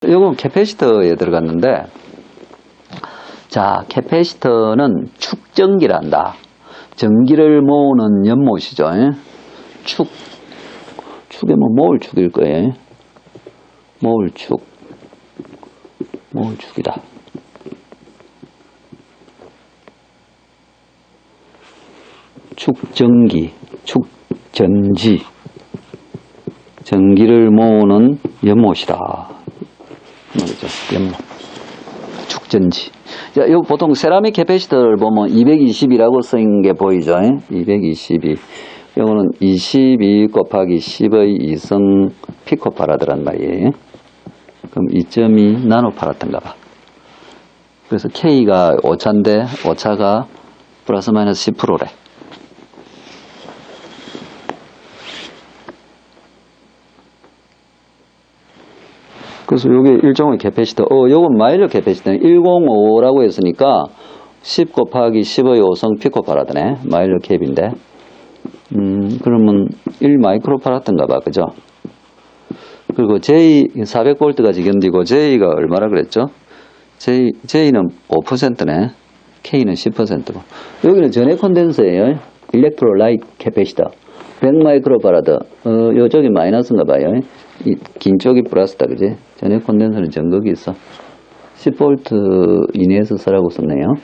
이건 캐패시터에 들어갔는데, 자, 캐패시터는 축전기란다. 전기를 모으는 연못이죠. 축에 뭐 모을 축일 거예요. 모을 축이다. 축전기, 축전지, 전기를 모으는 연못이다. 뭐죠? 연못, 축전지. 자, 요 보통 세라믹 캐패시터를 보면 220이라고 쓰인 게 보이죠? 222. 요거는 22 곱하기 10의 2성 피코파라드란 말이에요. 그럼 2.2 나노파라드인가 봐. 그래서 K가 오차인데 오차가 플러스 마이너스 10%래. 그래서 요게 일종의 캐패시터. 요건 마일러 캐패시터는 105라고 했으니까 10 곱하기 10의 5성 피코파라드네. 마일러 캡인데. 그러면 1 마이크로파라드인가 봐. 그죠? 그리고 J 400V가 지견디고 J가 얼마라 그랬죠? J는 5%네. K는 10%고. 여기는 전해 콘덴서예요. 일렉트로라이트 캐패시터. 100 마이크로파라드. 요쪽이 마이너스인가 봐요. 이 긴 쪽이 플러스다. 그지? 전해 콘덴서는 전극이 있어. 10V 이내에서 쓰라고 썼네요.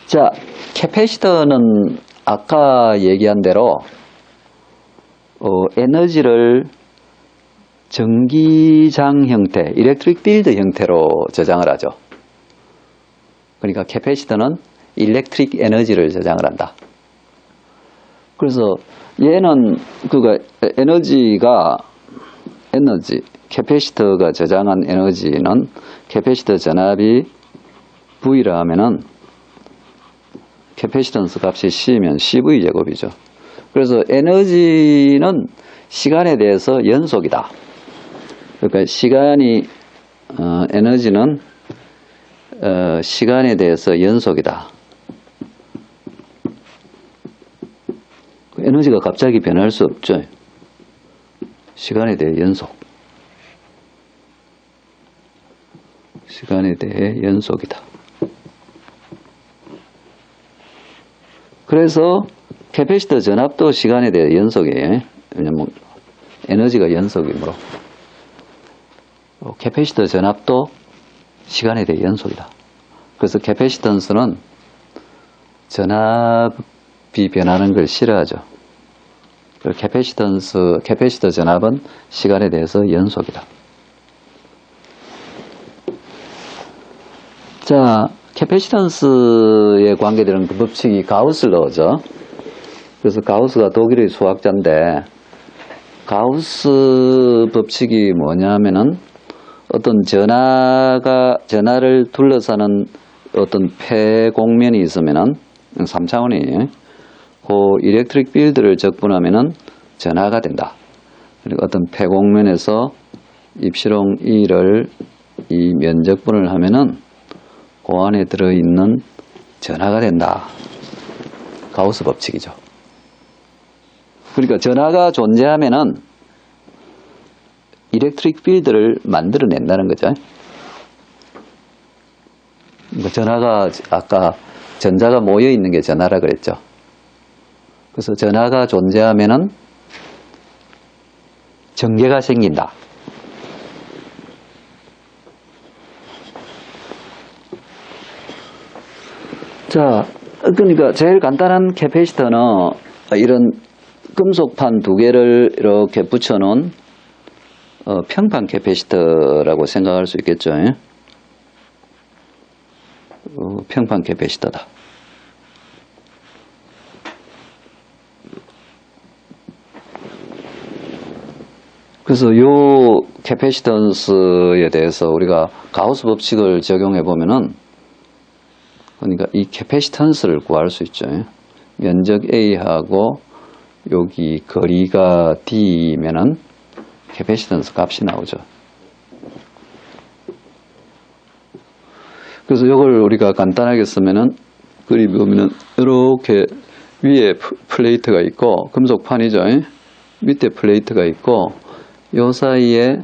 자, 캐패시터는 아까 얘기한 대로 에너지를 전기장 형태, 일렉트릭 필드 형태로 저장을 하죠. 그러니까 캐패시터는 일렉트릭 에너지를 저장을 한다. 그래서 얘는 캐패시터가 저장한 에너지는 캐패시터 전압이 V라 하면은 캐패시턴스 값이 C면 CV 제곱이죠. 그래서 에너지는 시간에 대해서 연속이다. 그러니까 에너지는 시간에 대해서 연속이다. 에너지가 갑자기 변할 수 없죠. 시간에 대해 연속. 시간에 대해 연속이다. 그래서 캐패시터 전압도 시간에 대해 연속이에요. 왜냐면 에너지가 연속이므로. 캐패시터 전압도 시간에 대해 연속이다. 그래서 캐패시턴스는 전압이 변하는 걸 싫어하죠. 캐패시터 전압은 시간에 대해서 연속이다. 자, 캐패시턴스에 관계되는 그 법칙이 가우스 러죠. 그래서 가우스가 독일의 수학자인데, 가우스 법칙이 뭐냐면은 어떤 전하를 둘러싸는 어떤 폐공면이 있으면은 3차원이에요. 그 일렉트릭 필드를 적분하면은 전하가 된다. 그리고 어떤 폐공면에서 입시롱 E를 이 면적분을 하면은 그 안에 들어있는 전하가 된다. 가우스 법칙이죠. 그러니까 전하가 존재하면은 일렉트릭 필드를 만들어낸다는 거죠. 전하가 아까 전자가 모여 있는 게 전하라 그랬죠. 그래서 전하가 존재하면은 전개가 생긴다. 자, 그러니까 제일 간단한 캐패시터는 이런 금속판 두 개를 이렇게 붙여놓은 평판 캐패시터라고 생각할 수 있겠죠. 평판 캐패시터다. 그래서 요 캐패시턴스에 대해서 우리가 가우스 법칙을 적용해 보면은, 그러니까 이 캐패시턴스를 구할 수 있죠. 면적 A하고 여기 거리가 D면은 캐패시턴스 값이 나오죠. 그래서 이걸 우리가 간단하게 쓰면은, 그림 보면은 이렇게 위에 플레이트가 있고 금속판이죠. 밑에 플레이트가 있고 요 사이에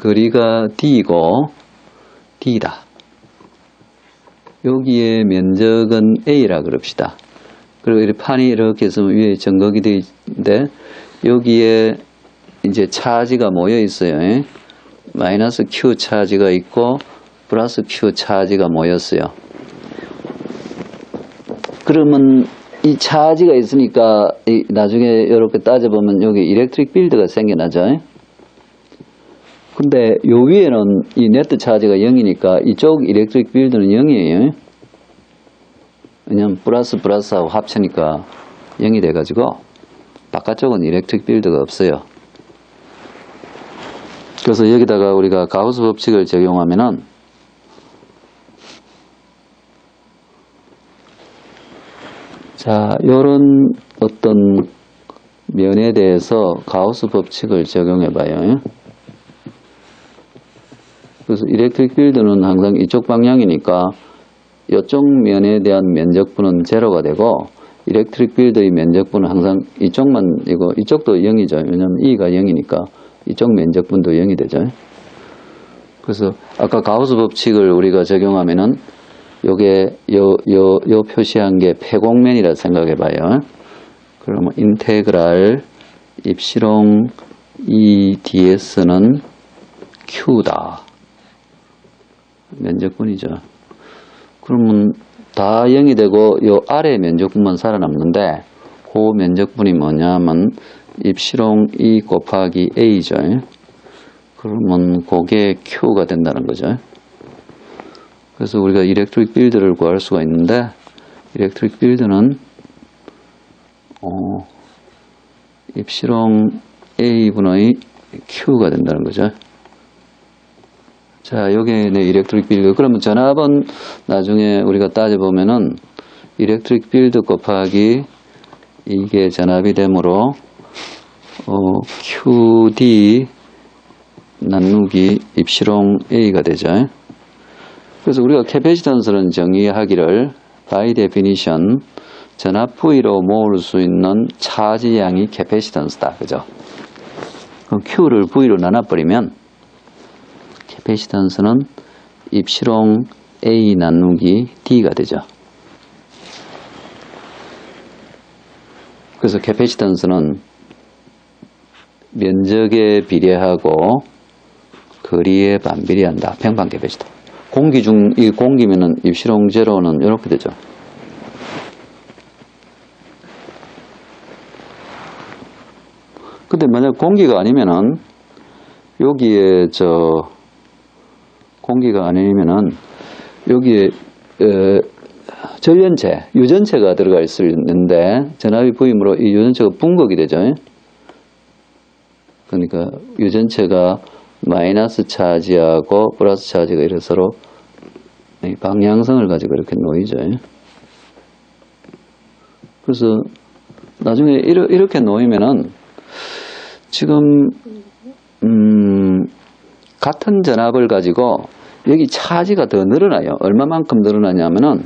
거리가 D이고 D다. 여기에 면적은 A라 그럽시다. 그리고 이 판이 이렇게 있으면 위에 정각이 되어 있는데 여기에 이제 차지가 모여 있어요. 마이너스 Q 차지가 있고 플러스 Q 차지가 모였어요. 그러면 이 차지가 있으니까 나중에 이렇게 따져보면 여기 일렉트릭 필드가 생겨나죠. 근데 요 위에는 이 네트 차지가 0이니까 이쪽 일렉트릭 필드는 0이에요. 왜냐면 플러스하고 합치니까 0이 돼가지고 바깥쪽은 일렉트릭 필드가 없어요. 그래서 여기다가 우리가 가우스 법칙을 적용하면은 자, 요런 어떤 면에 대해서 가우스 법칙을 적용해 봐요. 그래서 일렉트릭 필드는 항상 이쪽 방향이니까 이쪽 면에 대한 면적분은 제로가 되고 일렉트릭 필드의 면적분은 항상 이쪽도 0이죠. 왜냐하면 E가 0이니까 이쪽 면적분도 0이 되죠. 그래서 아까 가우스 법칙을 우리가 적용하면은 요게 요 표시한 게 폐곡면이라 생각해 봐요. 그러면 인테그랄 입시롱 E ds는 Q다. 면적분이죠. 그러면 다 0이 되고 요 아래 면적분만 살아남는데 그 면적분이 뭐냐면 입시롱 E 곱하기 A죠. 그러면 그게 Q가 된다는 거죠. 그래서 우리가 일렉트릭 필드를 구할 수가 있는데 일렉트릭 필드는 입시롱 A분의 Q가 된다는 거죠. 자, 여기 내 일렉트릭 필드. 그러면 전압은 나중에 우리가 따져보면은 일렉트릭 필드 곱하기 이게 전압이 되므로 QD 나누기 입시롱 A가 되죠. 그래서 우리가 캐패시턴스는 정의하기를 by definition 전압 V로 모을 수 있는 차지 양이 캐패시턴스다. 그죠? 그럼 Q를 V로 나눠버리면 캐패시턴스는 입시롱 A 나누기 D가 되죠. 그래서 캐패시턴스는 면적에 비례하고 거리에 반비례한다. 평방 캐패시턴. 이 공기면은 입시롱 제로는 이렇게 되죠. 근데 만약 공기가 아니면은 여기에 공기가 아니면은 여기에 전련체, 유전체가 들어가 있는데 전압이 V이므로 이 유전체가 분극이 되죠. 그러니까 유전체가 마이너스 차지하고 플러스 차지가 이렇게 서로 방향성을 가지고 이렇게 놓이죠. 그래서 나중에 이렇게 놓이면은 지금 같은 전압을 가지고 여기 차지가 더 늘어나요. 얼마만큼 늘어나냐면은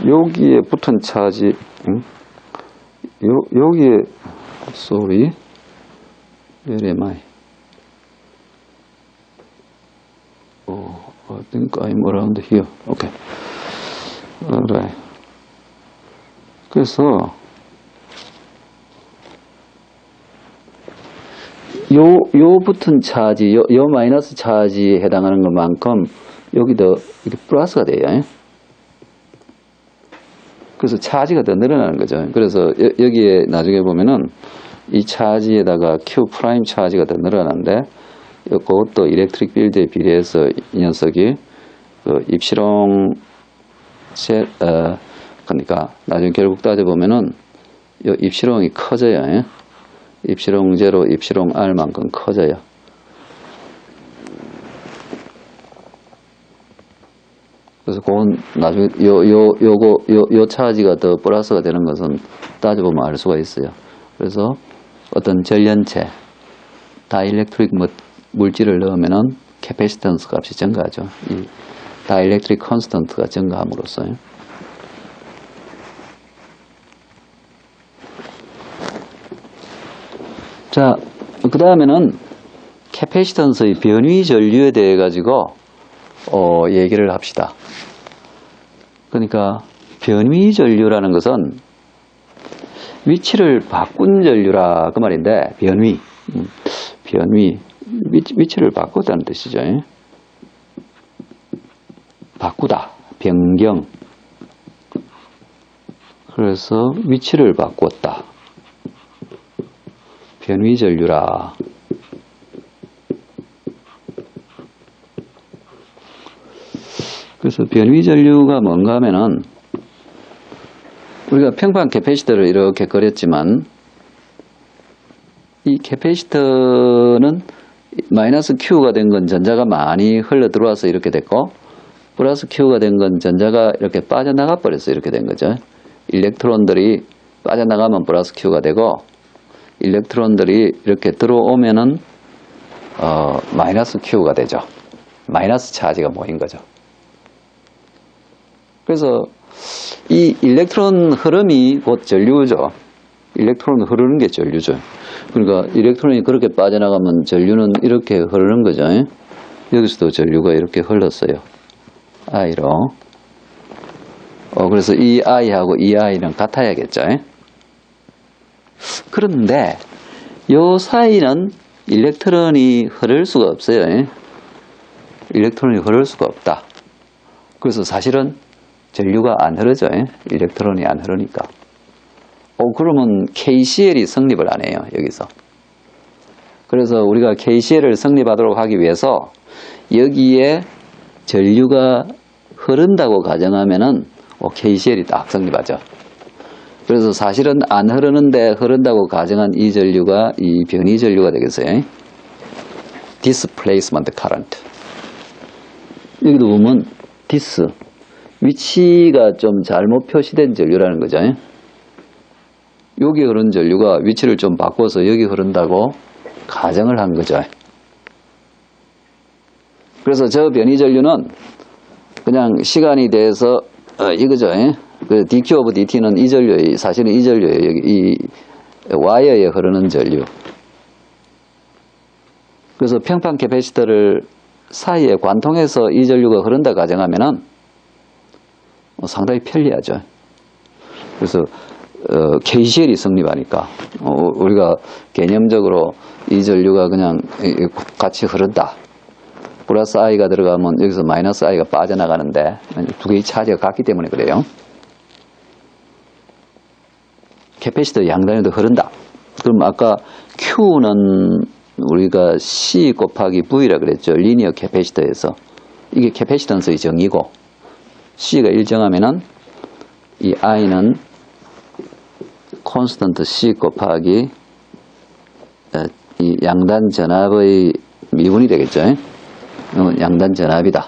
여기에 붙은 차지 여기에 sorry where am I? I think I'm around here. Okay. Alright. 그래서 요 붙은 차지, 요 마이너스 차지에 해당하는 것만큼 여기도 이렇게 플러스가 돼요. 그래서 차지가 더 늘어나는 거죠. 그래서 여기에 나중에 보면은 이 차지에다가 Q 프라임 차지가 더 늘어나는데 그것도 일렉트릭 필드에 비례해서 이 녀석이 입시롱 그러니까 나중에 결국 따져보면은 요 입시롱이 커져요. 입시롱 제로, 입시롱 R만큼 커져요. 그래서 그건 나중에 요 차지가 더 플러스가 되는 것은 따져보면 알 수가 있어요. 그래서 어떤 전련체, 다이일렉트릭 물질을 넣으면은 캐패시턴스 값이 증가하죠. 이 다이일렉트릭 컨스턴트가 증가함으로써요. 자, 그 다음에는 캐패시턴스의 변위 전류에 대해 가지고 얘기를 합시다. 그러니까 변위 전류라는 것은 위치를 바꾼 전류라 그 말인데, 변위, 위치를 바꿨다는 뜻이죠. 바꾸다, 변경. 그래서 위치를 바꿨다. 변위 전류라. 그래서 변위 전류가 뭔가 하면은, 우리가 평판 캐패시터를 이렇게 그렸지만, 이 캐패시터는 마이너스 Q가 된 건 전자가 많이 흘러 들어와서 이렇게 됐고, 플러스 Q가 된 건 전자가 이렇게 빠져나가 버려서 이렇게 된 거죠. 일렉트론들이 빠져나가면 플러스 Q가 되고, 일렉트론들이 이렇게 들어오면은 마이너스 Q가 되죠. 마이너스 차지가 모인 거죠. 그래서 이 일렉트론 흐름이 곧 전류죠. 일렉트론 흐르는 게 전류죠. 그러니까 일렉트론이 그렇게 빠져나가면 전류는 이렇게 흐르는 거죠. 여기서도 전류가 이렇게 흘렀어요. I로. 그래서 이 I하고 이 I는 같아야겠죠. 그런데 요 사이는 일렉트론이 흐를 수가 없어요. 일렉트론이 흐를 수가 없다. 그래서 사실은 전류가 안 흐르죠. 일렉트론이 안 흐르니까. 그러면 KCL이 성립을 안 해요, 여기서. 그래서 우리가 KCL을 성립하도록 하기 위해서 여기에 전류가 흐른다고 가정하면은 KCL이 딱 성립하죠. 그래서 사실은 안 흐르는데 흐른다고 가정한 이 전류가 이 변위 전류가 되겠어요. Displacement current. 여기도 보면 dis, 위치가 좀 잘못 표시된 전류라는 거죠. 여기 흐른 전류가 위치를 좀 바꿔서 여기 흐른다고 가정을 한 거죠. 그래서 저 변위 전류는 그냥 시간이 돼서 이거죠. 그 dq 오브 dt는 이 전류의, 사실은 이 전류예요. 여기 이 와이어에 흐르는 전류. 그래서 평판 캐패시터를 사이에 관통해서 이 전류가 흐른다 가정하면은 상당히 편리하죠. 그래서 KCL이 성립하니까 우리가 개념적으로 이 전류가 그냥 같이 흐른다. 플러스 I가 들어가면 여기서 마이너스 I가 빠져나가는데 두 개의 차지가 같기 때문에 그래요. 캐패시터 양단에도 흐른다. 그럼 아까 Q는 우리가 C 곱하기 V라 그랬죠. 리니어 캐패시터에서. 이게 캐패시턴스의 정의고, C가 일정하면은 이 I는 콘스턴트 C 곱하기 이 양단 전압의 미분이 되겠죠. 양단 전압이다.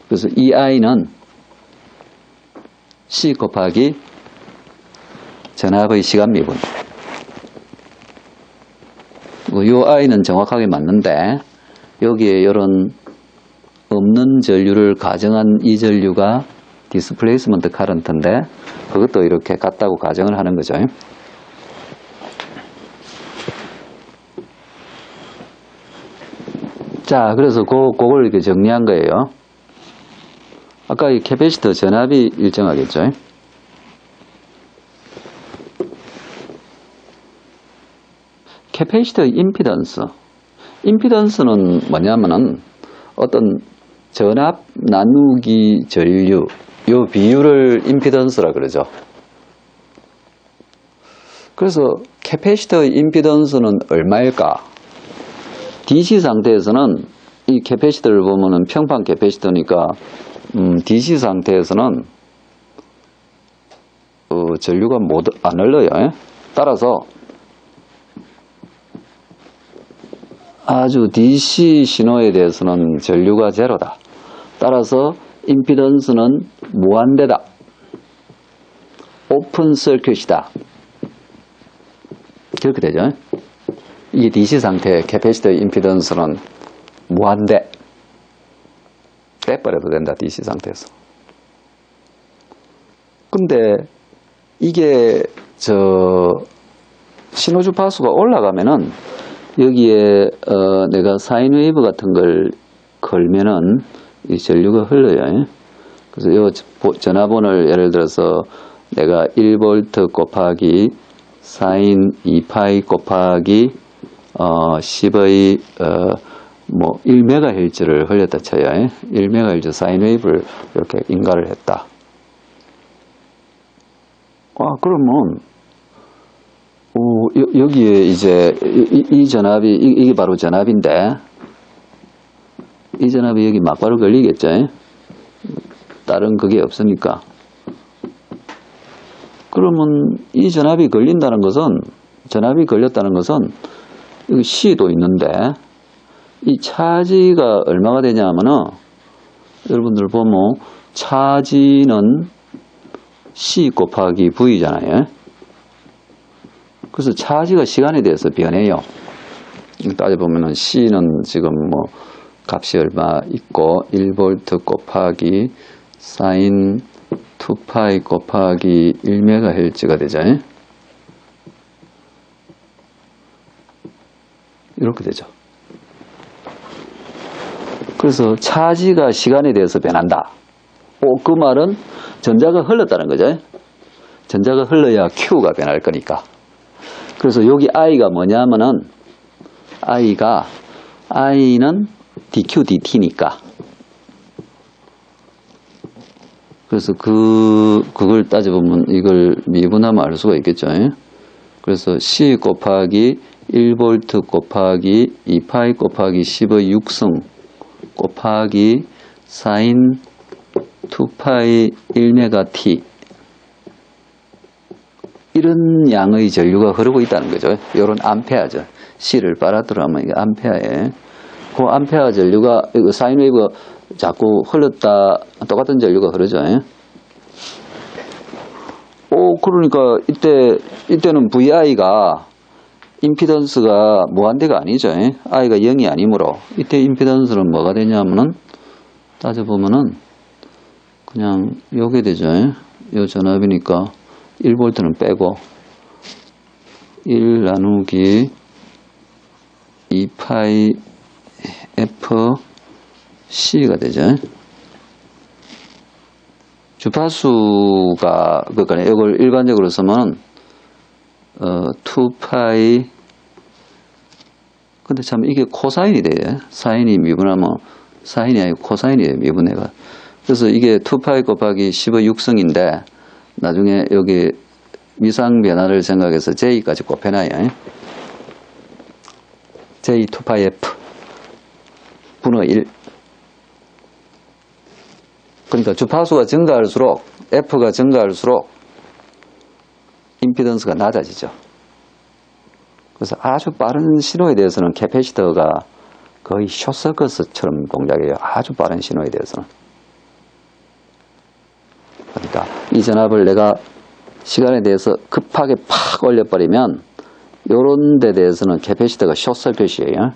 그래서 이 I는 C 곱하기 전압의 시간 미분. 이 I는 정확하게 맞는데 여기에 이런 없는 전류를 가정한 이 전류가 디스플레이스먼트 카런트인데 그것도 이렇게 같다고 가정을 하는 거죠. 자, 그래서 그걸 이렇게 정리한 거예요. 아까 이 캐패시터 전압이 일정하겠죠. 캐패시터 임피던스. 임피던스는 뭐냐면은 어떤 전압 나누기 전류, 요 비율을 임피던스라 그러죠. 그래서 캐패시터 임피던스는 얼마일까? DC 상태에서는 이 캐패시터를 보면은 평판 캐패시터니까 DC 상태에서는 전류가 안 흘러요. 따라서 아주 DC 신호에 대해서는 전류가 제로다. 따라서 임피던스는 무한대다. 오픈 서큐트이다. 그렇게 되죠. 이게 DC 상태의 캐패시터 임피던스는 무한대. 빼버려도 된다. DC 상태에서. 근데 이게 신호 주파수가 올라가면은 여기에 내가 사인 웨이브 같은 걸 걸면은 이 전류가 흘러요. 그래서 이 전화번호를 예를 들어서 내가 1V 곱하기 사인 2파이 곱하기 10의 뭐 1MHz를 흘렸다 쳐요. 1MHz 사인 웨이브를 이렇게 인가를 했다. 그러면 여기에 이제 이 전압이 이게 바로 전압인데 이 전압이 여기 막바로 걸리겠죠. 다른 그게 없으니까. 그러면 이 전압이 걸린다는 것은 전압이 걸렸다는 것은 여기 C도 있는데 이 차지가 얼마가 되냐면은 여러분들 보면 차지는 C 곱하기 V잖아요. 그래서 차지가 시간에 대해서 변해요. 따져보면은 C는 지금 뭐 값이 얼마 있고 1V 곱하기 사인 2파이 곱하기 1MHz가 되죠. 이렇게 되죠. 그래서 차지가 시간에 대해서 변한다. 그 말은 전자가 흘렀다는 거죠. 전자가 흘러야 Q가 변할 거니까. 그래서 여기 I가 뭐냐면은 I는 dQ dt니까. 그래서 그걸 따져보면 이걸 미분하면 알 수가 있겠죠. 그래서 C 곱하기 1V 곱하기 2파이 곱하기 10의 6승 곱하기 사인 2파이 1메가T 이런 양의 전류가 흐르고 있다는 거죠. 이런 암페아죠. C를 빨아들어가면 이게 암페아에 그 암페아 전류가 사인 웨이브가 자꾸 흘렀다 똑같은 전류가 흐르죠. 그러니까 이때는 VI가 임피던스가 무한대가 아니죠. I가 0이 아니므로 이때 임피던스는 뭐가 되냐면은 따져보면은 그냥 요게 되죠. 요 전압이니까 1V는 빼고 1 나누기 2파이 F C가 되죠. 주파수가 그러니까 이걸 일반적으로 쓰면 2파이 근데 참 이게 코사인이 돼요. 사인이 미분하면 사인이 아니고 코사인이 돼요. 미분해가. 그래서 이게 2파이 곱하기 10의 6승인데 나중에 여기 미상 변화를 생각해서 J까지 곱해놔요. J 2파이 F 분의 1. 그러니까 주파수가 증가할수록 F가 증가할수록 임피던스가 낮아지죠. 그래서 아주 빠른 신호에 대해서는 캐패시터가 거의 숏서커스처럼 동작해요. 아주 빠른 신호에 대해서는. 그러니까 이 전압을 내가 시간에 대해서 급하게 팍 올려버리면 요런 데 대해서는 캐패시터가 숏서킷이에요.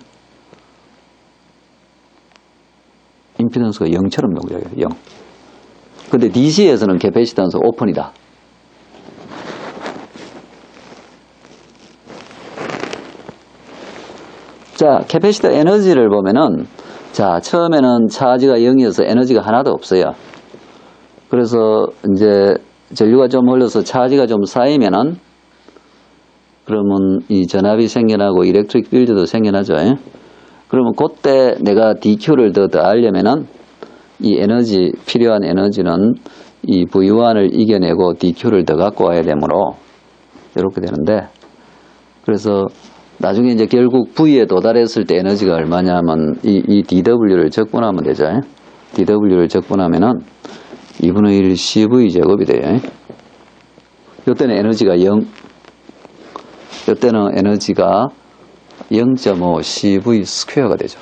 임피던스가 0처럼 동작해요. 0. 근데 DC에서는 캐패시턴스 오픈이다. 자, 캐패시터 에너지를 보면은 자, 처음에는 차지가 0이어서 에너지가 하나도 없어요. 그래서 이제 전류가 좀 흘러서 차지가 좀 쌓이면은 그러면 이 전압이 생겨나고 일렉트릭 필드도 생겨나죠. 그러면 그때 내가 DQ를 더 더하려면은 이 에너지, 필요한 에너지는 이 V1을 이겨내고 DQ를 더 갖고 와야 되므로 이렇게 되는데 그래서 나중에 이제 결국 V에 도달했을 때 에너지가 얼마냐면 이 dW를 적분하면 되죠. dW를 적분하면은 2분의 1 CV 제곱이 돼요. 이때는 에너지가 0. 이때는 에너지가 0.5 CV 스퀘어가 되죠.